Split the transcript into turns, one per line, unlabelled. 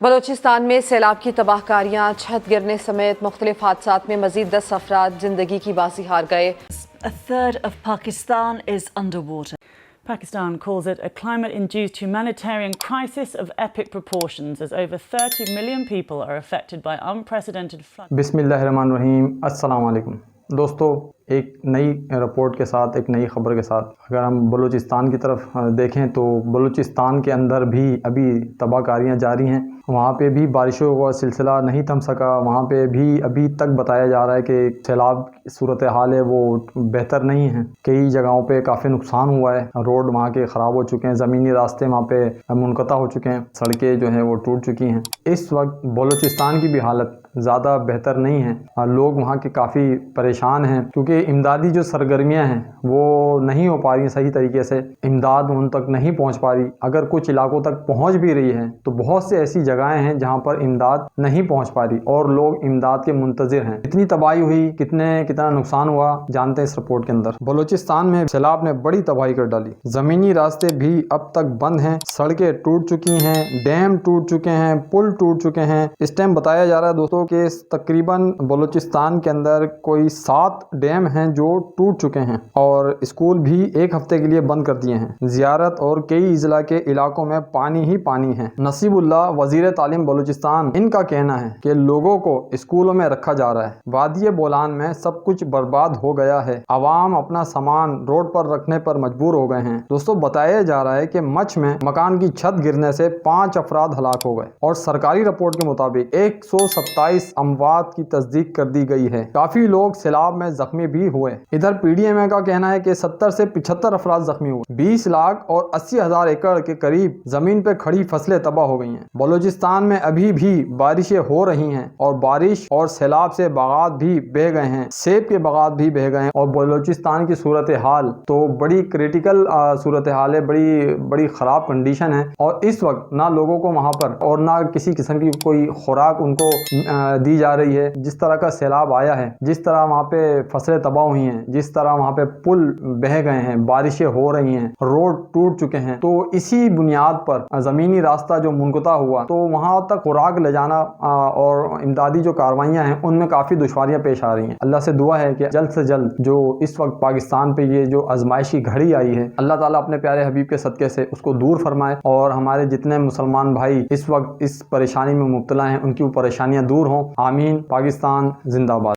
बलूचिस्तान में सैलाब की तबाहकारियां, छत गिरने समेत मुख्तलिफ हादसात में मजीद 10 अफराद जिंदगी की बाजी हार गए।
A third of Pakistan is underwater. Pakistan calls it a climate-induced humanitarian crisis of epic proportions as over 30 million people are affected by unprecedented flooding.
बिस्मिल्लाहिर्रहमानिर्रहीम, अस्सलाम वालेकुम दोस्तों। एक नई रिपोर्ट के साथ, एक नई ख़बर के साथ अगर हम बलूचिस्तान की तरफ देखें तो बलूचिस्तान के अंदर भी अभी तबाहकारियाँ जारी हैं। वहाँ पे भी बारिशों का सिलसिला नहीं थम सका। वहाँ पे भी अभी तक बताया जा रहा है कि सैलाब की सूरत हाल है वो बेहतर नहीं है। कई जगहों पे काफ़ी नुकसान हुआ है। रोड वहाँ के ख़राब हो चुके हैं, ज़मीनी रास्ते वहाँ पे मुनक़ता हो चुके हैं, सड़कें जो हैं वो टूट चुकी हैं। इस वक्त बलूचिस्तान की भी हालत ज़्यादा बेहतर नहीं है। लोग वहाँ के काफ़ी परेशान हैं क्योंकि इमदादी जो सरगर्मियाँ हैं वो नहीं हो पा रही सही तरीके से। इमदाद उन तक नहीं पहुँच पा रही। अगर कुछ इलाकों तक पहुँच भी रही है तो बहुत से ऐसी जगहें हैं जहाँ पर इमदाद नहीं पहुँच पा रही और लोग इमदाद के मुंतज़िर हैं। इतनी तबाही हुई, कितना नुकसान हुआ जानते हैं इस रिपोर्ट के अंदर। बलूचिस्तान में सैलाब ने बड़ी तबाही कर डाली। ज़मीनी रास्ते भी अब तक बंद हैं, सड़कें टूट चुकी हैं, डैम टूट चुके हैं, पुल टूट चुके हैं। इस टाइम बताया जा रहा है दोस्तों कि तकरीबन बलूचिस्तान के अंदर कोई 7 डैम हैं जो टूट चुके हैं और स्कूल भी एक हफ्ते के लिए बंद कर दिए हैं। ज़ियारत और कई अजला के इलाकों में पानी ही पानी है। नसीबुल्लाह वज़ीर तालीम बलूचिस्तान, इनका कहना है कि लोगों को स्कूलों में रखा जा रहा है। वादी बोलान में सब कुछ बर्बाद हो गया है। आवाम अपना सामान रोड पर रखने पर मजबूर हो गए हैं। दोस्तों बताया जा रहा है कि मच में मकान की छत गिरने से 5 अफराद हलाक हो गए और सरकारी रिपोर्ट के मुताबिक 127 अमवात की तस्दीक कर दी गई है। काफी लोग सैलाब में जख्मी भी हुए। इधर पीडीएम का कहना है कि 70 से 75 अफराद जख्मी हुए। 20 लाख और 80 हजार एकड़ के करीब जमीन पे खड़ी फसलें तबाह हो गई हैं। बलूचिस्तान में अभी भी बारिशें हो रही हैं और बारिश और सैलाब से बागात भी बह गए हैं, सेब के बागात भी बह गए हैं और बलूचिस्तान की सूरत हाल तो बड़ी क्रिटिकल सूरत हाल है, बड़ी खराब कंडीशन है। और इस वक्त ना लोगों को वहाँ पर और ना किसी किस्म की कोई खुराक उनको दी जा रही है। जिस तरह का सैलाब आया है, जिस तरह वहाँ पे फसलें तबाह हुई हैं, जिस तरह वहाँ पे पुल बह गए हैं, बारिशें हो रही हैं, रोड टूट चुके हैं, तो इसी बुनियाद पर ज़मीनी रास्ता जो मुनक़ता हुआ तो वहाँ तक खुराक ले जाना और इमदादी जो कार्रवाइयाँ हैं उनमें काफ़ी दुश्वारियाँ पेश आ रही हैं। अल्लाह से दुआ है कि जल्द से जल्द जो इस वक्त पाकिस्तान पे ये जो आजमाइश की घड़ी आई है, अल्लाह ताला अपने प्यारे हबीब के सदक़े से उसको दूर फरमाए और हमारे जितने मुसलमान भाई इस वक्त इस परेशानी में मुब्तला हैं उनकी वो परेशानियाँ दूर हों। आमीन। पाकिस्तान जिंदाबाद।